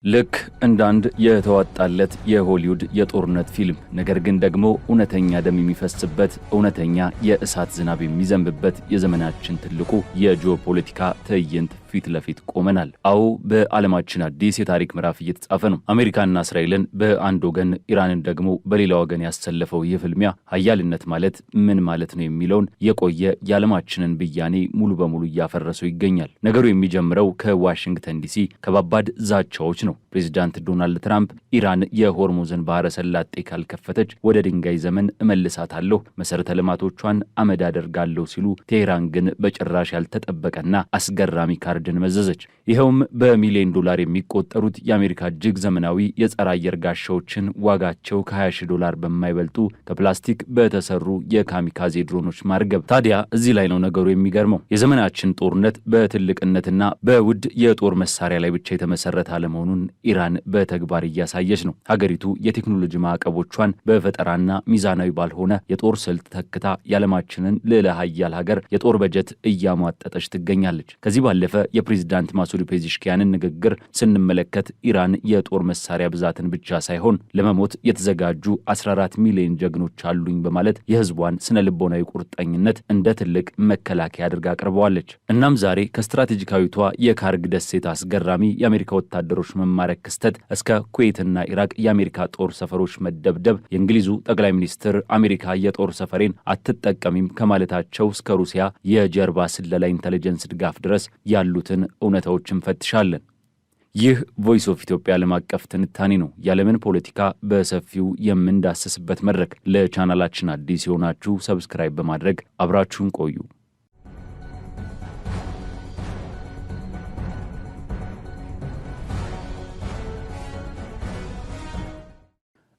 ልክ እንዳንድ የተዋጣለት የሆሊውድ የጦርነት ፊልም ነገር ግን ደግሞ እውነተኛ ደም የሚፈስበት እውነተኛ የእሳት ዝናብ የሚዘንብበት የዘመናችን ትልቁ የጂኦፖለቲካ ትዕይንት ፊት ለፊት ቆመናል። አዎ በዓለማችን አዲስ የታሪክ ምዕራፍ እየተጻፈ ነው። አሜሪካና እስራኤልን በአንድ ወገን፣ ኢራንን ደግሞ በሌላ ወገን ያሰለፈው ይህ ፍልሚያ ኃያልነት ማለት ምን ማለት ነው የሚለውን የቆየ የዓለማችንን ብያኔ ሙሉ በሙሉ እያፈረሰው ይገኛል። ነገሩ የሚጀምረው ከዋሽንግተን ዲሲ ከባባድ ዛቻዎች ነው። ፕሬዚዳንት ዶናልድ ትራምፕ ኢራን የሆርሙዝን ባህረ ሰላጤ ካልከፈተች ወደ ድንጋይ ዘመን እመልሳታለሁ፣ መሰረተ ልማቶቿን አመድ አደርጋለሁ ሲሉ፣ ቴህራን ግን በጭራሽ ያልተጠበቀና አስገራሚ ካርድን መዘዘች። ይኸውም በሚሊዮን ዶላር የሚቆጠሩት የአሜሪካ እጅግ ዘመናዊ የጸረ አየር ጋሻዎችን ዋጋቸው ከ$20,000 በማይበልጡ ከፕላስቲክ በተሰሩ የካሚካዜ ድሮኖች ማርገብ። ታዲያ እዚህ ላይ ነው ነገሩ የሚገርመው። የዘመናችን ጦርነት በትልቅነትና በውድ የጦር መሳሪያ ላይ ብቻ የተመሰረተ አለመሆኑን ኢራን በተግባር እያሳየች ነው። ሀገሪቱ የቴክኖሎጂ ማዕቀቦቿን በፈጠራና ሚዛናዊ ባልሆነ የጦር ስልት ተክታ የዓለማችንን ልዕለ ኃያል ሀገር የጦር በጀት እያሟጠጠች ትገኛለች። ከዚህ ባለፈ የፕሬዝዳንት ማሱድ ፔዚሽኪያንን ንግግር ስንመለከት ኢራን የጦር መሳሪያ ብዛትን ብቻ ሳይሆን ለመሞት የተዘጋጁ 14 ሚሊዮን ጀግኖች አሉኝ በማለት የህዝቧን ስነ ልቦናዊ ቁርጠኝነት እንደ ትልቅ መከላከያ አድርጋ አቅርበዋለች። እናም ዛሬ ከስትራቴጂካዊቷ የካርግ ደሴት አስገራሚ የአሜሪካ ወታደሮች መማረክ ክስተት እስከ ኩዌትና ኢራቅ የአሜሪካ ጦር ሰፈሮች መደብደብ፣ የእንግሊዙ ጠቅላይ ሚኒስትር አሜሪካ የጦር ሰፈሬን አትጠቀሚም ከማለታቸው እስከ ሩሲያ የጀርባ ስለላ ኢንተለጀንስ ድጋፍ ድረስ ያሉትን እውነታዎች እንፈትሻለን። ይህ ቮይስ ኦፍ ኢትዮጵያ ዓለም አቀፍ ትንታኔ ነው። የዓለምን ፖለቲካ በሰፊው የምንዳስስበት መድረክ። ለቻናላችን አዲስ የሆናችሁ ሰብስክራይብ በማድረግ አብራችሁን ቆዩ።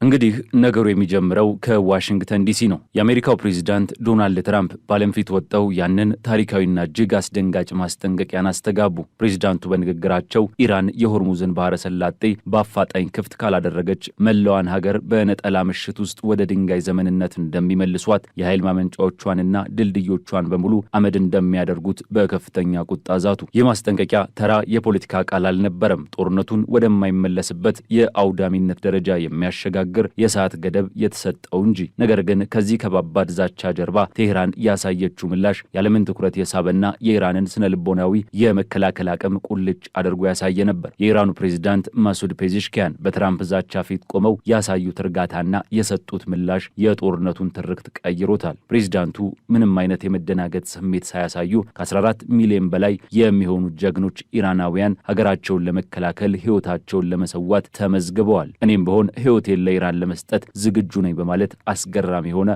እንግዲህ ነገሩ የሚጀምረው ከዋሽንግተን ዲሲ ነው። የአሜሪካው ፕሬዝዳንት ዶናልድ ትራምፕ በዓለም ፊት ወጥተው ያንን ታሪካዊና እጅግ አስደንጋጭ ማስጠንቀቂያን አስተጋቡ። ፕሬዝዳንቱ በንግግራቸው ኢራን የሆርሙዝን ባህረ ሰላጤ በአፋጣኝ ክፍት ካላደረገች መላዋን ሀገር በነጠላ ምሽት ውስጥ ወደ ድንጋይ ዘመንነት እንደሚመልሷት፣ የኃይል ማመንጫዎቿንና ድልድዮቿን በሙሉ አመድ እንደሚያደርጉት በከፍተኛ ቁጣ ዛቱ። ይህ ማስጠንቀቂያ ተራ የፖለቲካ ቃል አልነበረም። ጦርነቱን ወደማይመለስበት የአውዳሚነት ደረጃ የሚያሸጋግር የሰዓት ገደብ የተሰጠው እንጂ። ነገር ግን ከዚህ ከባባድ ዛቻ ጀርባ ቴህራን ያሳየችው ምላሽ የዓለምን ትኩረት የሳበና የኢራንን ስነ ልቦናዊ የመከላከል አቅም ቁልጭ አድርጎ ያሳየ ነበር። የኢራኑ ፕሬዝዳንት ማሱድ ፔዚሽኪያን በትራምፕ ዛቻ ፊት ቆመው ያሳዩት እርጋታና የሰጡት ምላሽ የጦርነቱን ትርክት ቀይሮታል። ፕሬዝዳንቱ ምንም አይነት የመደናገጥ ስሜት ሳያሳዩ ከ14 ሚሊዮን በላይ የሚሆኑ ጀግኖች ኢራናውያን ሀገራቸውን ለመከላከል ሕይወታቸውን ለመሰዋት ተመዝግበዋል። እኔም ብሆን ሕይወቴን ኢራን ለመስጠት ዝግጁ ነኝ በማለት አስገራሚ የሆነ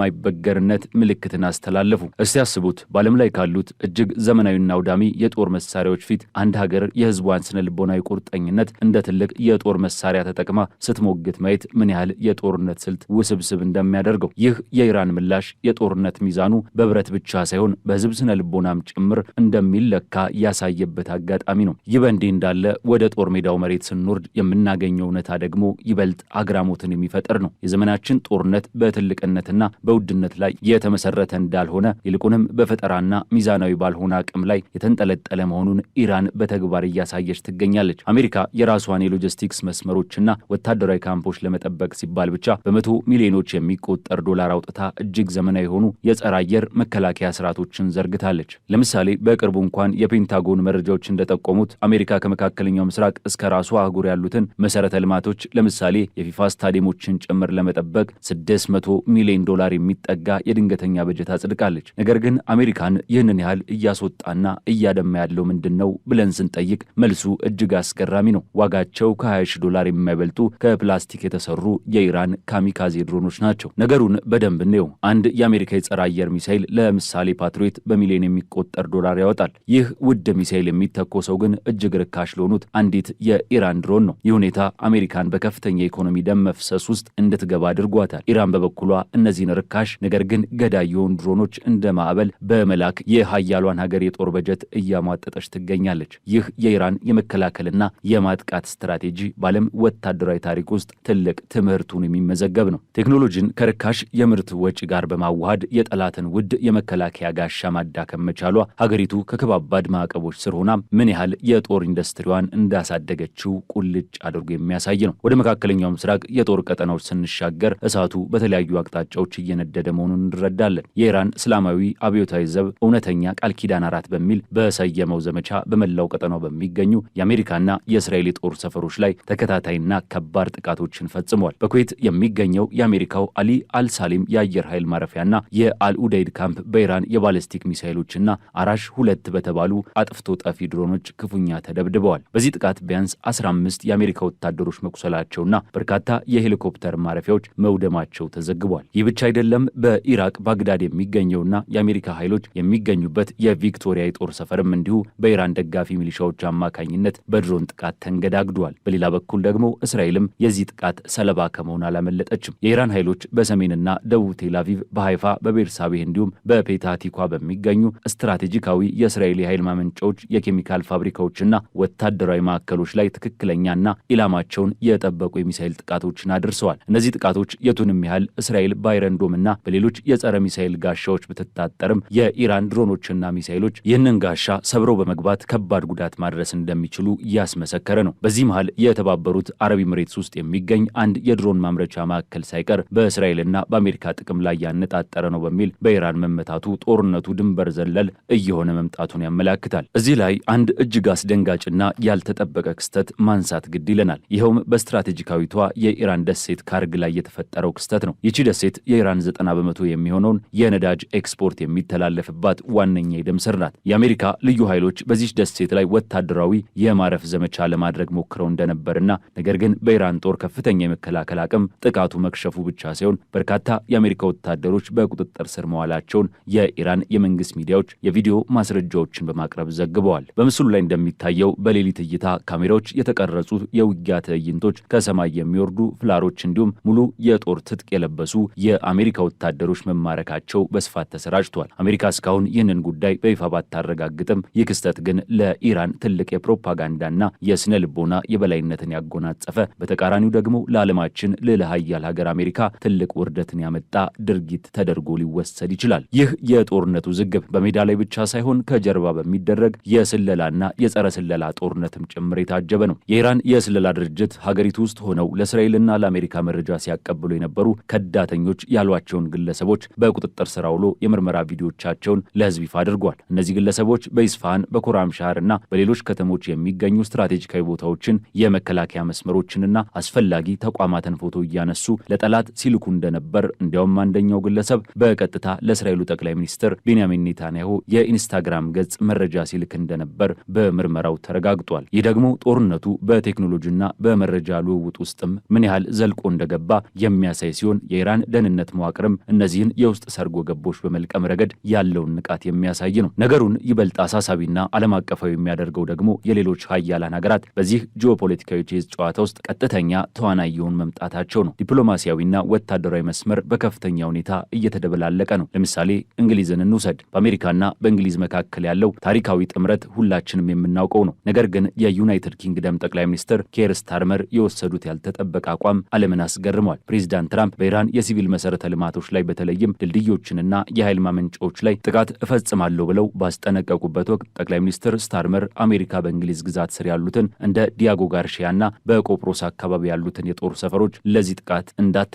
የማይበገርነት ምልክትን አስተላለፉ። እስቲ ያስቡት፣ በዓለም ላይ ካሉት እጅግ ዘመናዊና አውዳሚ የጦር መሳሪያዎች ፊት አንድ ሀገር የህዝቧን ስነ ልቦናዊ ቁርጠኝነት እንደ ትልቅ የጦር መሳሪያ ተጠቅማ ስትሞግት ማየት ምን ያህል የጦርነት ስልት ውስብስብ እንደሚያደርገው። ይህ የኢራን ምላሽ የጦርነት ሚዛኑ በብረት ብቻ ሳይሆን በህዝብ ስነ ልቦናም ጭምር እንደሚለካ ያሳየበት አጋጣሚ ነው። ይህ በእንዲህ እንዳለ ወደ ጦር ሜዳው መሬት ስንወርድ የምናገኘው እውነታ ደግሞ ይበልጥ አግራሞትን የሚፈጠር ነው። የዘመናችን ጦርነት በትልቅነትና በውድነት ላይ የተመሰረተ እንዳልሆነ ይልቁንም በፈጠራና ሚዛናዊ ባልሆነ አቅም ላይ የተንጠለጠለ መሆኑን ኢራን በተግባር እያሳየች ትገኛለች። አሜሪካ የራሷን የሎጂስቲክስ መስመሮችና ወታደራዊ ካምፖች ለመጠበቅ ሲባል ብቻ በመቶ ሚሊዮኖች የሚቆጠር ዶላር አውጥታ እጅግ ዘመናዊ የሆኑ የጸረ አየር መከላከያ ስርዓቶችን ዘርግታለች። ለምሳሌ በቅርቡ እንኳን የፔንታጎን መረጃዎች እንደጠቆሙት አሜሪካ ከመካከለኛው ምስራቅ እስከ ራሷ አህጉር ያሉትን መሰረተ ልማቶች ለምሳሌ የፊፋ ስታዲየሞችን ጭምር ለመጠበቅ $600 ሚሊዮን የሚጠጋ የድንገተኛ በጀት አጽድቃለች። ነገር ግን አሜሪካን ይህንን ያህል እያስወጣና እያደማ ያለው ምንድነው ብለን ስንጠይቅ መልሱ እጅግ አስገራሚ ነው። ዋጋቸው ከ$20,000 የማይበልጡ ከፕላስቲክ የተሰሩ የኢራን ካሚካዜ ድሮኖች ናቸው። ነገሩን በደንብ እንየው። አንድ የአሜሪካ የጸረ አየር ሚሳኤል ለምሳሌ ፓትሪዮት በሚሊዮን የሚቆጠር ዶላር ያወጣል። ይህ ውድ ሚሳኤል የሚተኮሰው ግን እጅግ ርካሽ ለሆኑት አንዲት የኢራን ድሮን ነው። ይህ ሁኔታ አሜሪካን በከፍተኛ የኢኮኖሚ ደም መፍሰስ ውስጥ እንድትገባ አድርጓታል። ኢራን በበኩሏ እነዚህን ርካሽ ነገር ግን ገዳይ የሆኑ ድሮኖች እንደ ማዕበል በመላክ የሀያሏን ሀገር የጦር በጀት እያሟጠጠች ትገኛለች። ይህ የኢራን የመከላከልና የማጥቃት ስትራቴጂ በዓለም ወታደራዊ ታሪክ ውስጥ ትልቅ ትምህርቱን የሚመዘገብ ነው። ቴክኖሎጂን ከርካሽ የምርት ወጪ ጋር በማዋሃድ የጠላትን ውድ የመከላከያ ጋሻ ማዳከም መቻሏ ሀገሪቱ ከከባባድ ማዕቀቦች ስር ሆና ምን ያህል የጦር ኢንዱስትሪዋን እንዳሳደገችው ቁልጭ አድርጎ የሚያሳይ ነው። ወደ መካከለኛው ምስራቅ የጦር ቀጠናዎች ስንሻገር እሳቱ በተለያዩ አቅጣጫዎች እየነደደ መሆኑን እንረዳለን። የኢራን እስላማዊ አብዮታዊ ዘብ እውነተኛ ቃል ኪዳን 4 በሚል በሰየመው ዘመቻ በመላው ቀጠናው በሚገኙ የአሜሪካና የእስራኤል የጦር ሰፈሮች ላይ ተከታታይና ከባድ ጥቃቶችን ፈጽሟል። በኩዌት የሚገኘው የአሜሪካው አሊ አልሳሊም የአየር ኃይል ማረፊያና የአልኡደይድ ካምፕ በኢራን የባለስቲክ ሚሳይሎችና አራሽ 2 በተባሉ አጥፍቶ ጠፊ ድሮኖች ክፉኛ ተደብድበዋል። በዚህ ጥቃት ቢያንስ 15 የአሜሪካ ወታደሮች መቁሰላቸውና በርካታ የሄሊኮፕተር ማረፊያዎች መውደማቸው ተዘግቧል። ይህ ብቻ አይደለም። በኢራቅ ባግዳድ የሚገኘውና የአሜሪካ ኃይሎች የሚገኙበት የቪክቶሪያ የጦር ሰፈርም እንዲሁ በኢራን ደጋፊ ሚሊሻዎች አማካኝነት በድሮን ጥቃት ተንገዳግዷል። በሌላ በኩል ደግሞ እስራኤልም የዚህ ጥቃት ሰለባ ከመሆን አላመለጠችም። የኢራን ኃይሎች በሰሜንና ደቡብ ቴልአቪቭ፣ በሃይፋ፣ በቤርሳቤህ እንዲሁም በፔታቲኳ በሚገኙ ስትራቴጂካዊ የእስራኤል የኃይል ማመንጫዎች፣ የኬሚካል ፋብሪካዎችና ወታደራዊ ማዕከሎች ላይ ትክክለኛና ኢላማቸውን የጠበቁ የሚሳኤል ጥቃቶችን አድርሰዋል። እነዚህ ጥቃቶች የቱንም ያህል እስራኤል በአይረንዶምና በሌሎች የጸረ ሚሳኤል ጋሻዎች ብትታጠርም የኢራን ድሮኖችና ሚሳኤሎች ይህንን ጋሻ ሰብረው በመግባት ከባድ ጉዳት ማድረስ እንደሚችሉ እያስመሰከረ ነው። በዚህ መሃል የተባበሩት አረብ ኤሚሬትስ ውስጥ የሚገኝ አንድ የድሮን ማምረቻ ማዕከል ሳይቀር በእስራኤልና በአሜሪካ ጥቅም ላይ ያነጣጠረ ነው በሚል በኢራን መመታቱ ጦርነቱ ድንበር ዘለል እየሆነ መምጣቱን ያመለክታል። እዚህ ላይ አንድ እጅግ አስደንጋጭና ያልተጠበቀ ክስተት ማንሳት ግድ ይለናል። ይኸውም በስትራቴጂካዊቷ የኢራን ደሴት ካርግ ላይ የተፈጠረው ክስተት ነው። ይቺ ደሴት የኢራን 90 በመቶ የሚሆነውን የነዳጅ ኤክስፖርት የሚተላለፍባት ዋነኛ የደም ስር ናት። የአሜሪካ ልዩ ኃይሎች በዚህ ደሴት ላይ ወታደራዊ የማረፍ ዘመቻ ለማድረግ ሞክረው እንደነበርና ነገር ግን በኢራን ጦር ከፍተኛ የመከላከል አቅም ጥቃቱ መክሸፉ ብቻ ሳይሆን በርካታ የአሜሪካ ወታደሮች በቁጥጥር ስር መዋላቸውን የኢራን የመንግስት ሚዲያዎች የቪዲዮ ማስረጃዎችን በማቅረብ ዘግበዋል። በምስሉ ላይ እንደሚታየው በሌሊት እይታ ካሜራዎች የተቀረጹ የውጊያ ትዕይንቶች፣ ከሰማይ የሚወርዱ ፍላሮች እንዲሁም ሙሉ የጦር ትጥቅ የለበሱ የአሜሪካ ወታደሮች መማረካቸው በስፋት ተሰራጭቷል። አሜሪካ እስካሁን ይህንን ጉዳይ በይፋ ባታረጋግጥም ይህ ክስተት ግን ለኢራን ትልቅ የፕሮፓጋንዳና የስነ ልቦና የበላይነትን ያጎናጸፈ፣ በተቃራኒው ደግሞ ለዓለማችን ልዕለ ኃያል ሀገር አሜሪካ ትልቅ ውርደትን ያመጣ ድርጊት ተደርጎ ሊወሰድ ይችላል። ይህ የጦርነቱ ዝግብ በሜዳ ላይ ብቻ ሳይሆን ከጀርባ በሚደረግ የስለላና የጸረ ስለላ ጦርነትም ጭምር የታጀበ ነው። የኢራን የስለላ ድርጅት ሀገሪቱ ውስጥ ሆነው ለእስራኤልና ለአሜሪካ መረጃ ሲያቀብሉ የነበሩ ከዳተኞች ያሏቸውን ግለሰቦች በቁጥጥር ስር አውሎ የምርመራ ቪዲዮቻቸውን ለህዝብ ይፋ አድርጓል። እነዚህ ግለሰቦች በኢስፋሃን፣ በኮራምሻህርና በሌሎች ከተሞች የሚገኙ ስትራቴጂካዊ ቦታዎችን፣ የመከላከያ መስመሮችንና አስፈላጊ ተቋማትን ፎቶ እያነሱ ለጠላት ሲልኩ እንደነበር፣ እንዲያውም አንደኛው ግለሰብ በቀጥታ ለእስራኤሉ ጠቅላይ ሚኒስትር ቤንያሚን ኔታንያሁ የኢንስታግራም ገጽ መረጃ ሲልክ እንደነበር በምርመራው ተረጋግጧል። ይህ ደግሞ ጦርነቱ በቴክኖሎጂና በመረጃ ልውውጥ ውስጥም ምን ያህል ዘልቆ እንደገባ የሚያሳይ ሲሆን የኢራን ደህንነት መዋቅርም እነዚህን የውስጥ ሰርጎ ገቦች በመልቀም ረገድ ያለውን ንቃት የሚያሳይ ነው። ነገሩን ይበልጥ አሳሳቢና ዓለም አቀፋዊ የሚያደርገው ደግሞ የሌሎች ሀያላን ሀገራት በዚህ ጂኦፖለቲካዊ ቼዝ ጨዋታ ውስጥ ቀጥተኛ ተዋናይ የሆኑ መምጣታቸው ነው። ዲፕሎማሲያዊና ወታደራዊ መስመር በከፍተኛ ሁኔታ እየተደበላለቀ ነው። ለምሳሌ እንግሊዝን እንውሰድ። በአሜሪካና በእንግሊዝ መካከል ያለው ታሪካዊ ጥምረት ሁላችንም የምናውቀው ነው። ነገር ግን የዩናይትድ ኪንግደም ጠቅላይ ሚኒስትር ኬር ስታርመር የወሰዱት ያልተጠበቀ አቋም ዓለምን አስገርሟል። ፕሬዚዳንት ትራምፕ በኢራን የሲቪል መሰረተ ልማቶች ላይ በተለይም ድልድዮችንና የኃይል ማመንጫዎች ላይ ጥቃት እፈጽማለሁ ብለው ባስጠነቀቁበት ወቅት ጠቅላይ ሚኒስትር ስታርመር አሜሪካ በእንግሊዝ ግዛት ስር ያሉትን እንደ ዲያጎ ጋርሺያና በቆጵሮስ አካባቢ ያሉትን የጦር ሰፈሮች ለዚህ ጥቃት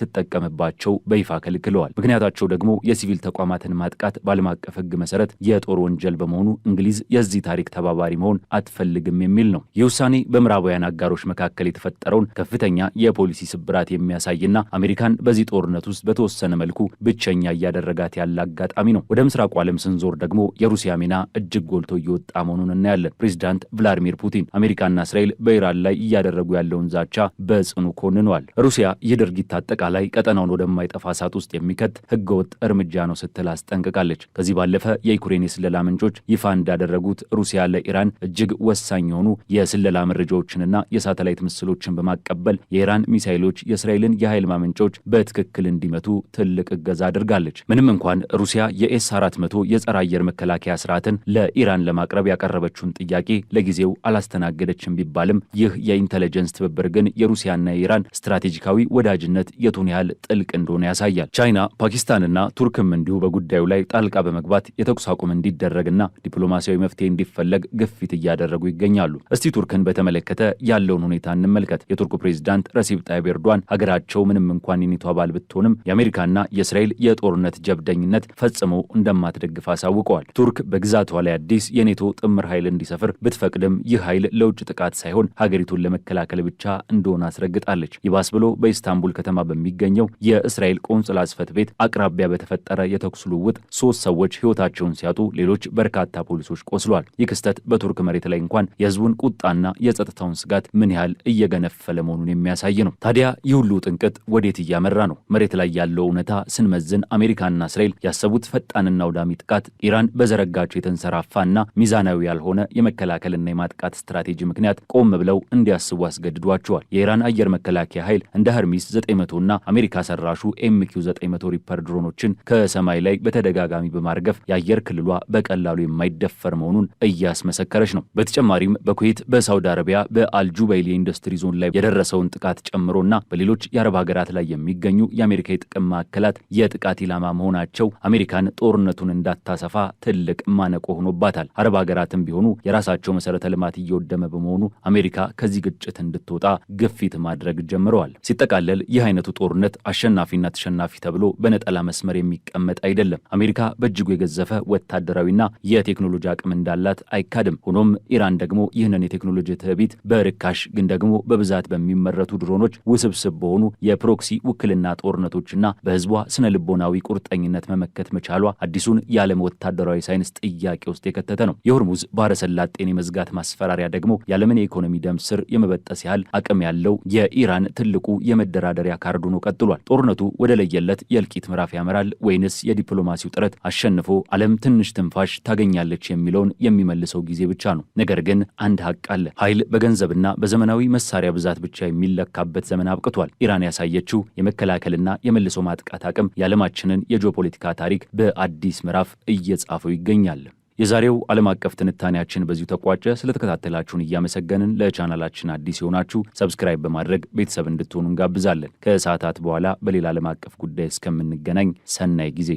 እንዳትጠቀምባቸው በይፋ ከልክለዋል። ምክንያታቸው ደግሞ የሲቪል ተቋማትን ማጥቃት በዓለም አቀፍ ሕግ መሰረት የጦር ወንጀል በመሆኑ እንግሊዝ የዚህ ታሪክ ተባባሪ መሆን አትፈልግም የሚል ነው። ይህ ውሳኔ በምዕራባውያን አጋሮች መካከል የተፈጠረውን ከፍተኛ የፖሊሲ ስብራት የሚያሳይና አሜሪካን በዚህ ጦርነት ውስጥ በተወሰነ መልኩ ብቸኛ እያደረጋት ያለ አጋጣሚ ነው። ወደ ምስራቁ ዓለም ስንዞር ደግሞ የሩሲያ ሚና እጅግ ጎልቶ እየወጣ መሆኑን እናያለን። ፕሬዚዳንት ቭላዲሚር ፑቲን አሜሪካና እስራኤል በኢራን ላይ እያደረጉ ያለውን ዛቻ በጽኑ ኮንነዋል። ሩሲያ ይህ ድርጊት አጠቃላይ ቀጠናውን ወደማይጠፋ እሳት ውስጥ የሚከት ህገወጥ እርምጃ ነው ስትል አስጠንቅቃለች። ከዚህ ባለፈ የዩክሬን የስለላ ምንጮች ይፋ እንዳደረጉት ሩሲያ ለኢራን እጅግ ወሳኝ የሆኑ የስለላ መረጃዎችንና የሳተላይት ምስሎችን በማቀበል የኢራን በሚሳይሎች የእስራኤልን የኃይል ማመንጫዎች በትክክል እንዲመቱ ትልቅ እገዛ አድርጋለች። ምንም እንኳን ሩሲያ የኤስ-400 የጸረ አየር መከላከያ ስርዓትን ለኢራን ለማቅረብ ያቀረበችውን ጥያቄ ለጊዜው አላስተናገደችም ቢባልም ይህ የኢንተለጀንስ ትብብር ግን የሩሲያና የኢራን ስትራቴጂካዊ ወዳጅነት የቱን ያህል ጥልቅ እንደሆነ ያሳያል። ቻይና፣ ፓኪስታንና ቱርክም እንዲሁ በጉዳዩ ላይ ጣልቃ በመግባት የተኩስ አቁም እንዲደረግና ዲፕሎማሲያዊ መፍትሄ እንዲፈለግ ግፊት እያደረጉ ይገኛሉ። እስቲ ቱርክን በተመለከተ ያለውን ሁኔታ እንመልከት። የቱርኩ ፕሬዝዳንት ረሲብ ጣይብ ኤርዶዋን ሀገራቸው ምንም እንኳን የኔቶ አባል ብትሆንም የአሜሪካና የእስራኤል የጦርነት ጀብደኝነት ፈጽሞ እንደማትደግፍ አሳውቀዋል። ቱርክ በግዛቷ ላይ አዲስ የኔቶ ጥምር ኃይል እንዲሰፍር ብትፈቅድም ይህ ኃይል ለውጭ ጥቃት ሳይሆን ሀገሪቱን ለመከላከል ብቻ እንደሆነ አስረግጣለች። ይባስ ብሎ በኢስታንቡል ከተማ በሚገኘው የእስራኤል ቆንጽላ ጽሕፈት ቤት አቅራቢያ በተፈጠረ የተኩስ ልውውጥ 3 ሰዎች ሕይወታቸውን ሲያጡ ሌሎች በርካታ ፖሊሶች ቆስሏል። ይህ ክስተት በቱርክ መሬት ላይ እንኳን የሕዝቡን ቁጣና የጸጥታውን ስጋት ምን ያህል እየገነፈለ መሆኑን የሚያሳይ ነው። ታዲያ ይህ ሁሉ ጥንቅጥ ወዴት እያመራ ነው? መሬት ላይ ያለው እውነታ ስንመዝን አሜሪካና እስራኤል ያሰቡት ፈጣንና አውዳሚ ጥቃት ኢራን በዘረጋቸው የተንሰራፋና ሚዛናዊ ያልሆነ የመከላከልና የማጥቃት ስትራቴጂ ምክንያት ቆም ብለው እንዲያስቡ አስገድዷቸዋል። የኢራን አየር መከላከያ ኃይል እንደ ሄርሚስ 900 እና አሜሪካ ሰራሹ ኤምኪው 900 ሪፐር ድሮኖችን ከሰማይ ላይ በተደጋጋሚ በማርገፍ የአየር ክልሏ በቀላሉ የማይደፈር መሆኑን እያስመሰከረች ነው። በተጨማሪም በኩዌት፣ በሳውዲ አረቢያ በአልጁበይል የኢንዱስትሪ ዞን ላይ የደረሰውን ጥቃት ጨምሮና በሌሎች የአረብ ሀገራት ላይ የሚገኙ የአሜሪካ የጥቅም ማዕከላት የጥቃት ኢላማ መሆናቸው አሜሪካን ጦርነቱን እንዳታሰፋ ትልቅ ማነቆ ሆኖባታል። አረብ ሀገራትም ቢሆኑ የራሳቸው መሰረተ ልማት እየወደመ በመሆኑ አሜሪካ ከዚህ ግጭት እንድትወጣ ግፊት ማድረግ ጀምረዋል። ሲጠቃለል ይህ አይነቱ ጦርነት አሸናፊና ተሸናፊ ተብሎ በነጠላ መስመር የሚቀመጥ አይደለም። አሜሪካ በእጅጉ የገዘፈ ወታደራዊና የቴክኖሎጂ አቅም እንዳላት አይካድም። ሆኖም ኢራን ደግሞ ይህንን የቴክኖሎጂ ትዕቢት በርካሽ ግን ደግሞ በብዛት በሚመረቱ ድሮኖች፣ ውስብስብ በሆኑ የፕሮክሲ ውክልና ጦርነቶችና በህዝቧ ስነ ልቦናዊ ቁርጠኝነት መመከት መቻሏ አዲሱን የዓለም ወታደራዊ ሳይንስ ጥያቄ ውስጥ የከተተ ነው። የሆርሙዝ ባህረ ሰላጤን የመዝጋት ማስፈራሪያ ደግሞ የዓለምን የኢኮኖሚ ደም ስር የመበጠስ ያህል አቅም ያለው የኢራን ትልቁ የመደራደሪያ ካርድ ሆኖ ቀጥሏል። ጦርነቱ ወደ ለየለት የእልቂት ምዕራፍ ያመራል ወይንስ የዲፕሎማሲው ጥረት አሸንፎ ዓለም ትንሽ ትንፋሽ ታገኛለች የሚለውን የሚመልሰው ጊዜ ብቻ ነው። ነገር ግን አንድ ሀቅ አለ። ኃይል በገንዘብና በዘመናዊ መሳሪያ ብዛት ብቻ የሚለካበት ዘመን አብቅቷል። ኢራን ያሳየችው የመከላከልና የመልሶ ማጥቃት አቅም የዓለማችንን የጂኦፖለቲካ ታሪክ በአዲስ ምዕራፍ እየጻፈው ይገኛል። የዛሬው ዓለም አቀፍ ትንታኔያችን በዚሁ ተቋጨ። ስለተከታተላችሁን እያመሰገንን ለቻናላችን አዲስ የሆናችሁ ሰብስክራይብ በማድረግ ቤተሰብ እንድትሆኑ እንጋብዛለን። ከሰዓታት በኋላ በሌላ ዓለም አቀፍ ጉዳይ እስከምንገናኝ ሰናይ ጊዜ